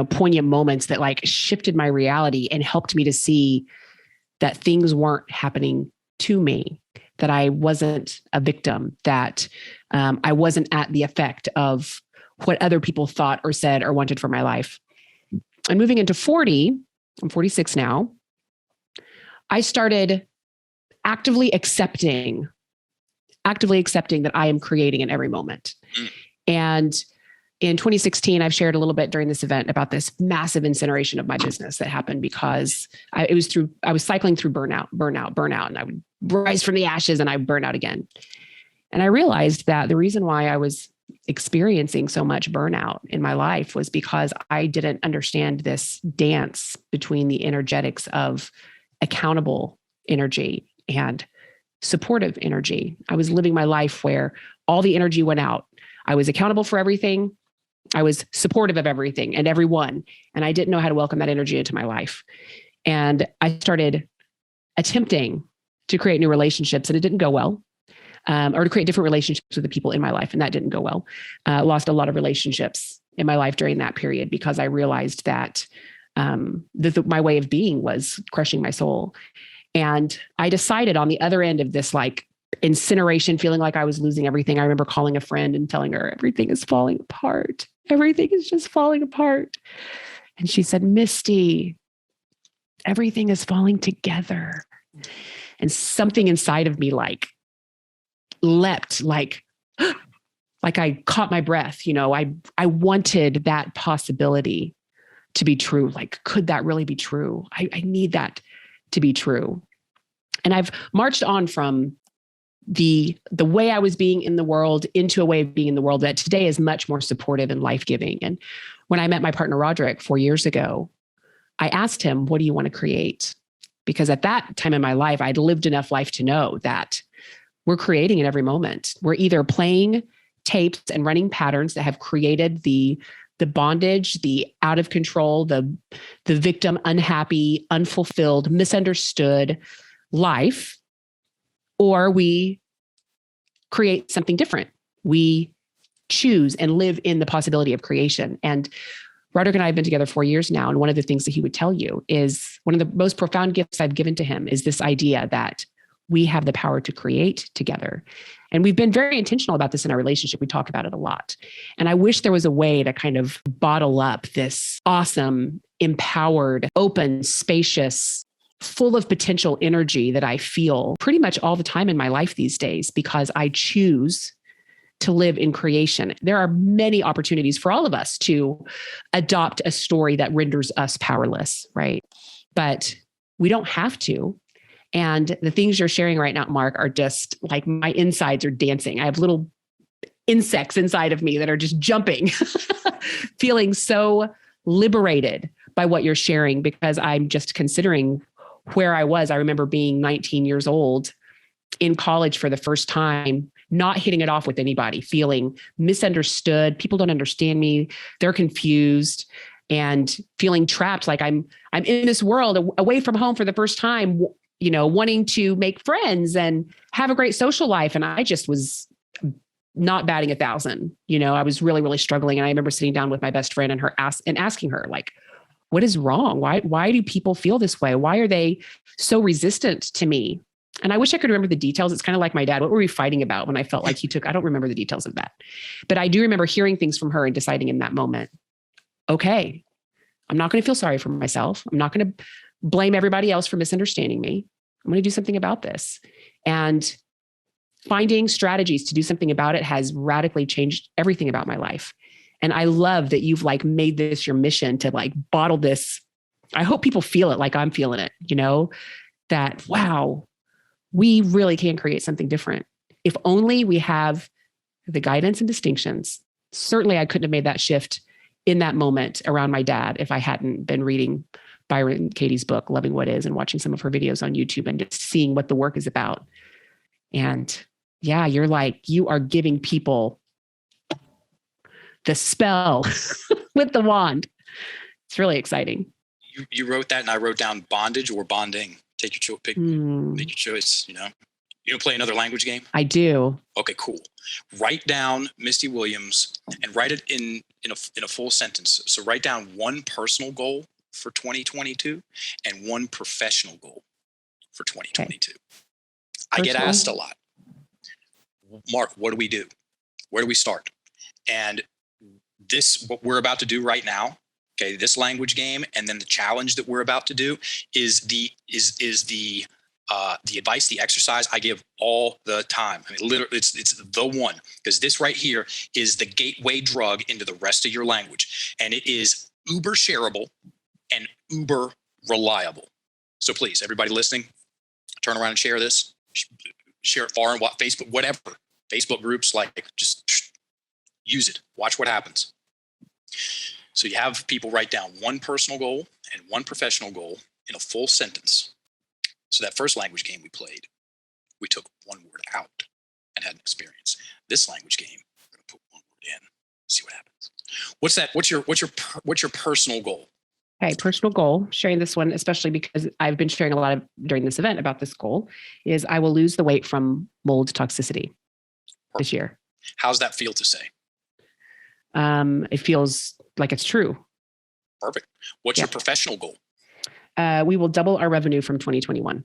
poignant moments that like shifted my reality and helped me to see that things weren't happening to me, that I wasn't a victim, that I wasn't at the effect of what other people thought or said or wanted for my life. And moving into 40, I'm 46 now. I started actively accepting that I am creating in every moment. And in 2016, I've shared a little bit during this event about this massive incineration of my business that happened because I was cycling through burnout, and I would rise from the ashes and I would burn out again. And I realized that the reason why I was experiencing so much burnout in my life was because I didn't understand this dance between the energetics of accountable energy and supportive energy. I was living my life where all the energy went out. I was accountable for everything. I was supportive of everything and everyone. And I didn't know how to welcome that energy into my life. And I started attempting to create new relationships, and it didn't go well. Or to create different relationships with the people in my life. And that didn't go well. Lost a lot of relationships in my life during that period because I realized that my way of being was crushing my soul. And I decided on the other end of this like incineration, feeling like I was losing everything. I remember calling a friend and telling her, everything is falling apart. Everything is just falling apart. And she said, Misty, everything is falling together. And something inside of me like leapt, like I caught my breath. I wanted that possibility to be true. Like, could that really be true? I need that to be true. And I've marched on from the way I was being in the world into a way of being in the world that today is much more supportive and life-giving. And when I met my partner, Roderick, 4 years ago, I asked him, what do you want to create? Because at that time in my life, I'd lived enough life to know that we're creating in every moment. We're either playing tapes and running patterns that have created the bondage, the out of control, the victim, unhappy, unfulfilled, misunderstood life, or we create something different. We choose and live in the possibility of creation. And Roderick and I have been together 4 years now. And one of the things that he would tell you is one of the most profound gifts I've given to him is this idea that we have the power to create together. And we've been very intentional about this in our relationship. We talk about it a lot. And I wish there was a way to kind of bottle up this awesome, empowered, open, spacious, full of potential energy that I feel pretty much all the time in my life these days because I choose to live in creation. There are many opportunities for all of us to adopt a story that renders us powerless, right? But we don't have to. And the things you're sharing right now, Mark, are just like my insides are dancing. I have little insects inside of me that are just jumping, feeling so liberated by what you're sharing because I'm just considering where I was. I remember being 19 years old in college for the first time, not hitting it off with anybody, feeling misunderstood. People don't understand me. They're confused and feeling trapped. Like I'm in this world away from home for the first time, wanting to make friends and have a great social life. And I just was not batting 1,000. I was really, really struggling. And I remember sitting down with my best friend and asking her, like, what is wrong? Why do people feel this way? Why are they so resistant to me? And I wish I could remember the details. It's kind of like my dad. What were we fighting about when I felt like I don't remember the details of that, but I do remember hearing things from her and deciding in that moment, okay, I'm not going to feel sorry for myself. I'm not going to blame everybody else for misunderstanding me. I'm going to do something about this. And finding strategies to do something about it has radically changed everything about my life. And I love that you've made this your mission to bottle this. I hope people feel it like I'm feeling it, that, wow, we really can create something different. If only we have the guidance and distinctions. Certainly I couldn't have made that shift in that moment around my dad if I hadn't been reading Byron Katie's book, Loving What Is, and watching some of her videos on YouTube and just seeing what the work is about. And yeah, you are giving people the spell with the wand. It's really exciting. You wrote that and I wrote down bondage or bonding. Take your choice, make your choice, You don't play another language game? I do. Okay, cool. Write down Misty Williams and write it in a full sentence. So write down one personal goal for 2022 and one professional goal for 2022. Okay. I get asked a lot, Mark, what do we do? Where do we start? And what we're about to do right now Okay, this language game, and then the challenge that we're about to do is the advice, the exercise I give all the time. I mean, literally, it's the one, because this right here is the gateway drug into the rest of your language, and it is uber shareable and uber reliable. So please, everybody listening, turn around and share this. Share it far and wide, Facebook, whatever, Facebook groups, like just use it. Watch what happens. So you have people write down one personal goal and one professional goal in a full sentence. So that first language game we played, we took one word out and had an experience. This language game, we're going to put one word in, see what happens. What's that? What's your personal goal? Okay, personal goal, sharing this one, especially because I've been sharing a lot during this event about this goal, is I will lose the weight from mold toxicity this year. How's that feel to say? It feels like it's true. Perfect. What's your professional goal? We will double our revenue from 2021.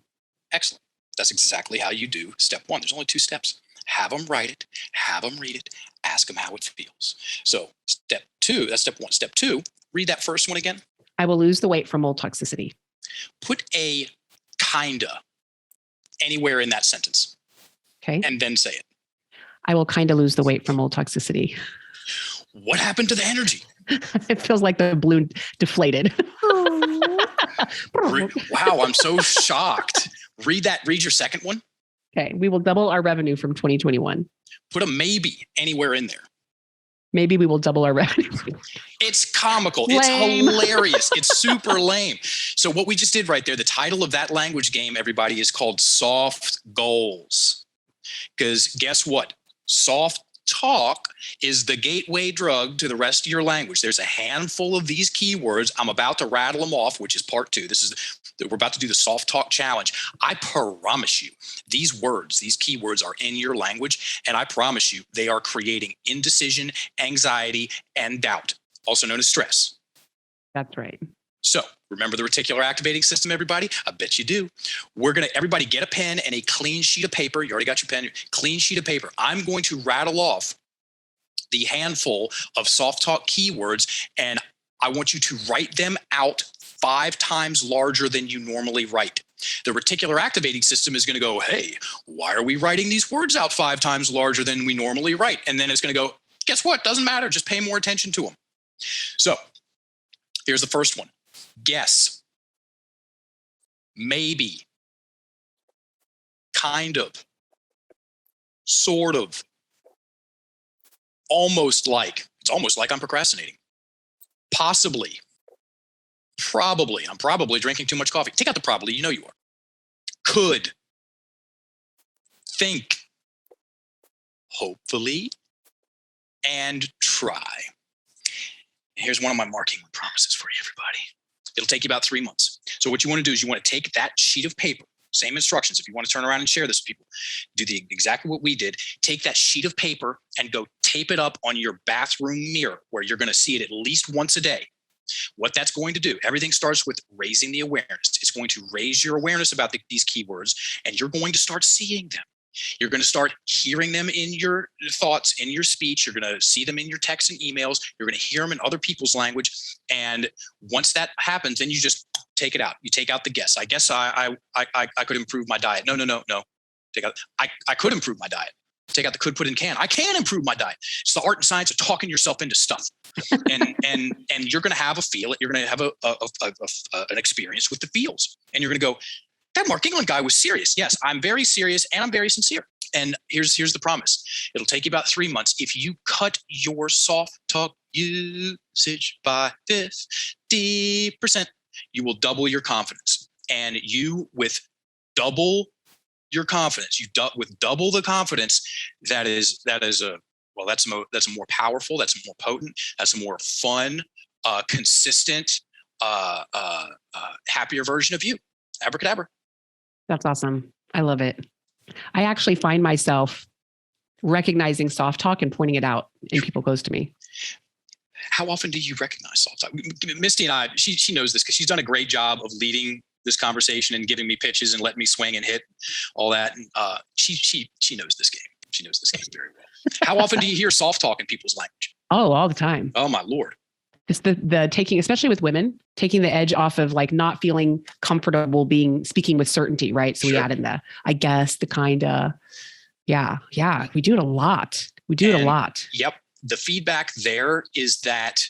Excellent. That's exactly how you do step one. There's only 2 steps. Have them write it, have them read it, ask them how it feels. So step 2, that's step 1. Step 2, read that first one again. I will lose the weight from mold toxicity. Put a kinda anywhere in that sentence. Okay. And then say it. I will kind of lose the weight from mold toxicity. What happened to the energy? It feels like the balloon deflated. Wow, I'm so shocked. Read your second one. Okay. We will double our revenue from 2021. Put a maybe anywhere in there. Maybe we will double our revenue. It's comical. Lame. It's hilarious. It's super lame. So what we just did right there, the title of that language game, everybody, is called Soft Goals. Because guess what? Soft talk is the gateway drug to the rest of your language. There's a handful of these keywords. I'm about to rattle them off, which is part 2. We're about to do the soft talk challenge. I promise you, these words, these keywords are in your language, and I promise you, they are creating indecision, anxiety, and doubt, also known as stress. That's right. So remember the reticular activating system, everybody? I bet you do. Everybody get a pen and a clean sheet of paper. You already got your pen, clean sheet of paper. I'm going to rattle off the handful of soft talk keywords, and I want you to write them out 5 times larger than you normally write. The reticular activating system is going to go, hey, why are we writing these words out 5 times larger than we normally write? And then it's going to go, guess what? Doesn't matter. Just pay more attention to them. So here's the first one. Guess, maybe, kind of, sort of, almost like. It's almost like I'm procrastinating. Possibly, probably. I'm probably drinking too much coffee. Take out the probably. You know you are. Could, think, hopefully, and try. Here's one of my marking promises for you, everybody. It'll take you about 3 months. So what you want to do is you want to take that sheet of paper, same instructions. If you want to turn around and share this with people, do exactly what we did. Take that sheet of paper and go tape it up on your bathroom mirror where you're going to see it at least once a day. What that's going to do, everything starts with raising the awareness. It's going to raise your awareness about these keywords, and you're going to start seeing them. You're going to start hearing them in your thoughts, in your speech. You're going to see them in your texts and emails. You're going to hear them in other people's language. And once that happens, then you just take it out. You take out the guess. I guess I could improve my diet. No. Take out. I could improve my diet. Take out the could, put in can. I can improve my diet. It's the art and science of talking yourself into stuff. And you're going to have a feel. You're going to have an experience with the feels. And you're going to go, that Mark England guy was serious. Yes, I'm very serious and I'm very sincere. And here's the promise. It'll take you about 3 months. If you cut your soft talk usage by 50%, you will double your confidence. And you, with double your confidence, with double the confidence, that's a more powerful, that's a more potent, that's a more fun, consistent, happier version of you. Abracadabra. That's awesome. I love it. I actually find myself recognizing soft talk and pointing it out and people close to me. How often do you recognize soft talk? Misty and I, she knows this because she's done a great job of leading this conversation and giving me pitches and letting me swing and hit all that. And she knows this game. She knows this game very well. How often do you hear soft talk in people's language? Oh, all the time. Oh my Lord. It's the taking, especially with women, taking the edge off of like not feeling comfortable speaking with certainty, right? So we add in the, I guess, the kind of, yeah. We do it a lot. Yep. The feedback there is that,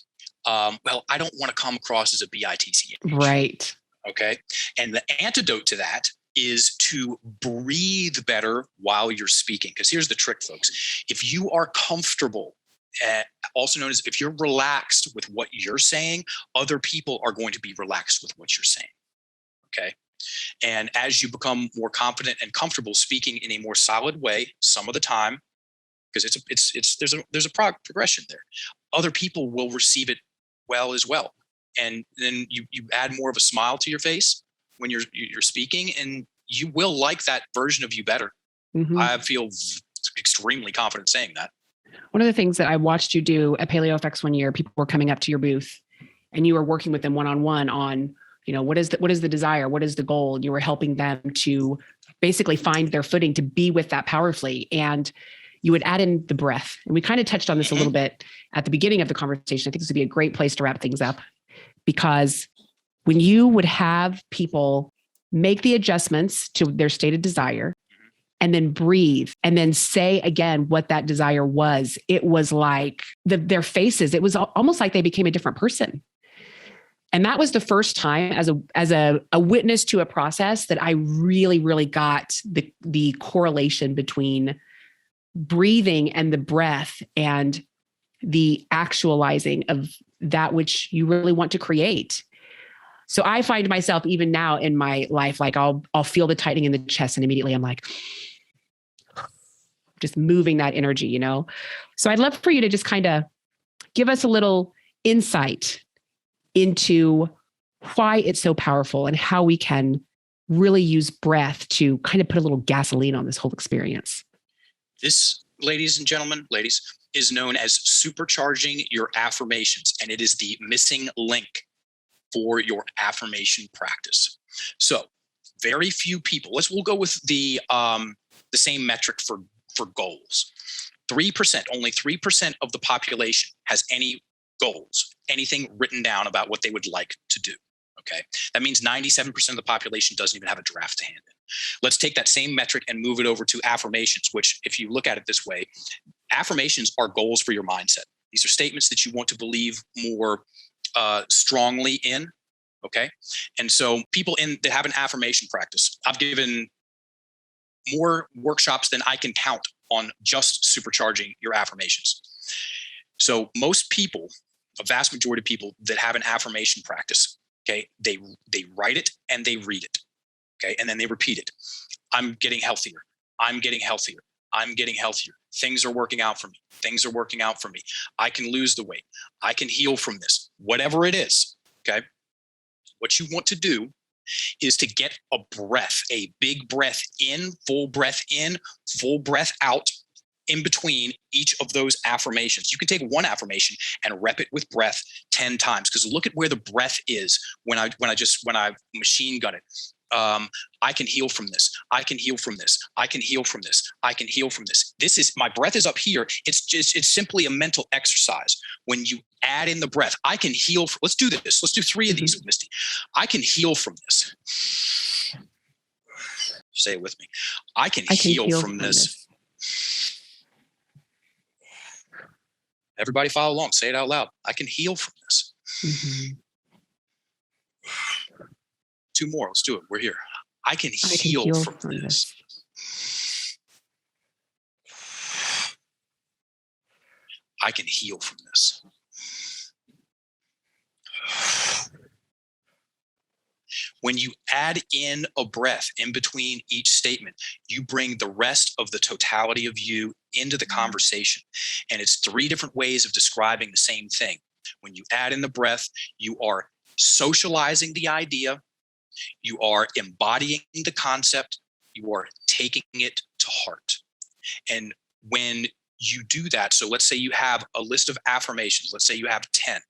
well, I don't want to come across as a BITC. Right. Okay. And the antidote to that is to breathe better while you're speaking. Because here's the trick, folks. If you are comfortable, also known as if you're relaxed with what you're saying, other people are going to be relaxed with what you're saying. Okay. And as you become more confident and comfortable speaking in a more solid way, some of the time, because there's a progression there, other people will receive it well as well. And then you add more of a smile to your face when you're speaking, and you will like that version of you better. Mm-hmm. I feel extremely confident saying that. One of the things that I watched you do at Paleo Effects one year, people were coming up to your booth and you were working with them one-on-one on, what is the desire? What is the goal? And you were helping them to basically find their footing, to be with that powerfully. And you would add in the breath. And we kind of touched on this a little bit at the beginning of the conversation. I think this would be a great place to wrap things up, because when you would have people make the adjustments to their stated desire, and then breathe, and then say again what that desire was, it was like their faces, it was almost like they became a different person. And that was the first time as a witness to a process that I really, really got the correlation between breathing and the breath and the actualizing of that which you really want to create. So I find myself even now in my life, like I'll feel the tightening in the chest and immediately I'm like, just moving that energy, So I'd love for you to just kind of give us a little insight into why it's so powerful and how we can really use breath to kind of put a little gasoline on this whole experience. This, ladies and gentlemen, is known as supercharging your affirmations, and it is the missing link for your affirmation practice. So very few people, we'll go with the same metric for goals. 3%, only 3% of the population has any goals, anything written down about what they would like to do. Okay. That means 97% of the population doesn't even have a draft to hand in. Let's take that same metric and move it over to affirmations, which, if you look at it this way, affirmations are goals for your mindset. These are statements that you want to believe more strongly in. Okay. And so people that have an affirmation practice, I've given more workshops than I can count on just supercharging your affirmations. So most people, a vast majority of people that have an affirmation practice, okay, they write it and they read it, okay, and then they repeat it. I'm getting healthier. I'm getting healthier. I'm getting healthier. Things are working out for me. Things are working out for me. I can lose the weight. I can heal from this. Whatever it is, okay? What you want to do is to get a breath, a big breath in, full breath out in between each of those affirmations. You can take one affirmation and rep it with breath 10 times, because look at where the breath is when I machine gun it. I can heal from this. I can heal from this. I can heal from this. I can heal from this. This is, my breath is up here. It's simply a mental exercise. When you add in the breath, I can heal. Let's do this. Let's do 3 of these, Misty. I can heal from this. Say it with me. I can heal from this. Everybody follow along. Say it out loud. I can heal from this. Mm-hmm. 2 more. Let's do it. We're here. I can heal from this. I can heal from this. When you add in a breath in between each statement, you bring the rest of the totality of you into the conversation. And it's 3 different ways of describing the same thing. When you add in the breath, you are socializing the idea. You are embodying the concept. You are taking it to heart. And when you do that, so let's say you have a list of affirmations. Let's say you have 10.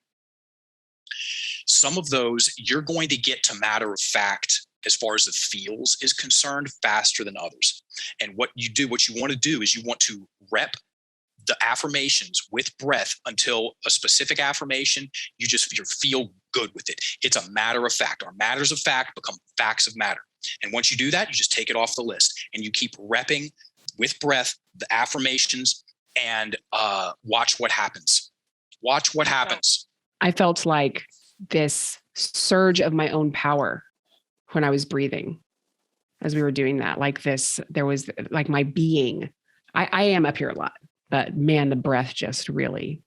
Some of those you're going to get to matter of fact as far as the feels is concerned faster than others. And what you want to do is you want to rep the affirmations with breath until a specific affirmation, you feel good with it. It's a matter of fact. Our matters of fact become facts of matter. And once you do that, you just take it off the list and you keep repping with breath the affirmations and watch what happens. Watch what happens. I felt like this surge of my own power when I was breathing as we were doing that. Like this, there was like my being. I am up here a lot, but man, the breath just really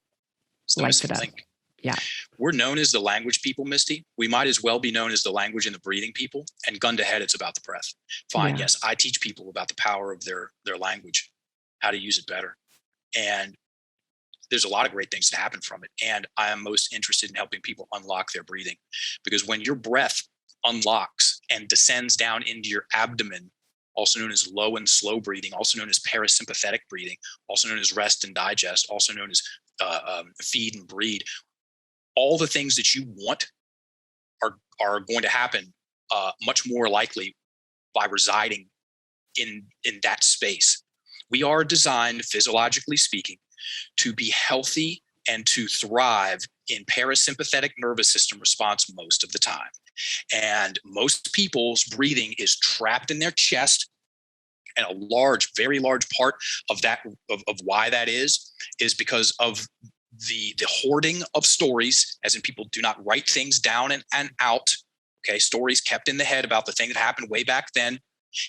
lights it up. Yeah. We're known as the language people, Misty. We might as well be known as the language and the breathing people. And gun to head, it's about the breath. Fine. Yeah. Yes. I teach people about the power of their language, how to use it better. And there's a lot of great things to happen from it. And I am most interested in helping people unlock their breathing, because when your breath unlocks and descends down into your abdomen, also known as low and slow breathing, also known as parasympathetic breathing, also known as rest and digest, also known as feed and breed, all the things that you want are going to happen much more likely by residing in that space. We are designed, physiologically speaking, to be healthy and to thrive in parasympathetic nervous system response most of the time. And most people's breathing is trapped in their chest. And a very large part of that, of why that is because of the hoarding of stories, as in people do not write things down and out. Okay. Stories kept in the head about the thing that happened way back then.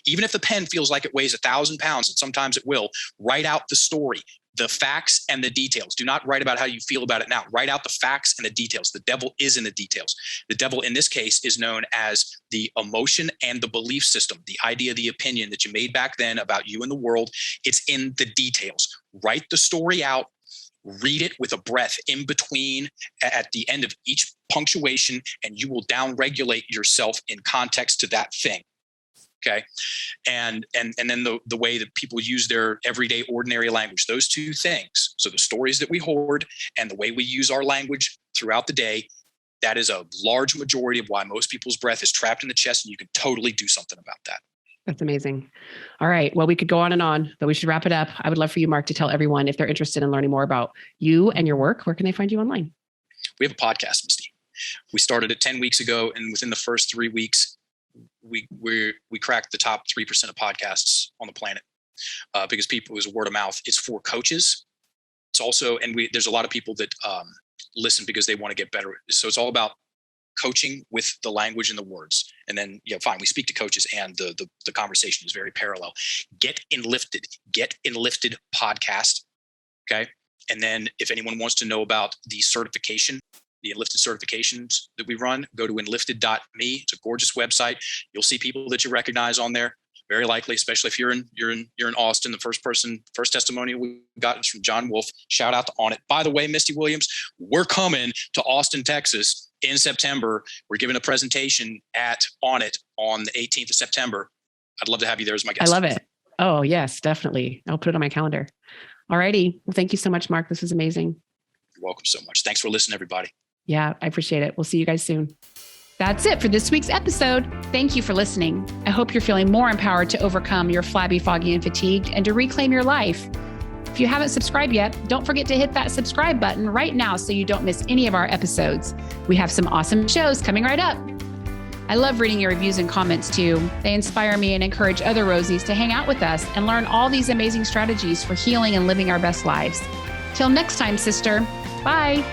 Even if the pen feels like it weighs 1,000 pounds, and sometimes it will, write out the story, the facts and the details. Do not write about how you feel about it now. Write out the facts and the details. The devil is in the details. The devil in this case is known as the emotion and the belief system, the idea, the opinion that you made back then about you and the world. It's in the details. Write the story out. Read it with a breath in between at the end of each punctuation, and you will downregulate yourself in context to that thing. Okay. And then the way that people use their everyday ordinary language, those two things. So the stories that we hoard and the way we use our language throughout the day, that is a large majority of why most people's breath is trapped in the chest, and you can totally do something about that. That's amazing. All right. Well, we could go on, but we should wrap it up. I would love for you, Mark, to tell everyone, if they're interested in learning more about you and your work, where can they find you online? We have a podcast, Misty. We started it 10 weeks ago, and within the first 3 weeks, we cracked the top 3% of podcasts on the planet because people, it was word of mouth. It's for coaches. It's also, and there's a lot of people that listen because they want to get better. So it's all about coaching with the language and the words. And then, fine, we speak to coaches, and the conversation is very parallel. Get Enlifted podcast. Okay. And then if anyone wants to know about the certification, the Enlifted certifications that we run, go to enlifted.me. It's a gorgeous website. You'll see people that you recognize on there, very likely, especially if you're in Austin. The first testimonial we got is from John Wolf. Shout out to On It. By the way, Misty Williams, we're coming to Austin, Texas in September. We're giving a presentation at On It on the 18th of September. I'd love to have you there as my guest. I love it. Oh, yes, definitely. I'll put it on my calendar. All righty. Well, thank you so much, Mark. This is amazing. You're welcome so much. Thanks for listening, everybody. Yeah, I appreciate it. We'll see you guys soon. That's it for this week's episode. Thank you for listening. I hope you're feeling more empowered to overcome your flabby, foggy, and fatigued, and to reclaim your life. If you haven't subscribed yet, don't forget to hit that subscribe button right now so you don't miss any of our episodes. We have some awesome shows coming right up. I love reading your reviews and comments too. They inspire me and encourage other Rosies to hang out with us and learn all these amazing strategies for healing and living our best lives. Till next time, sister. Bye.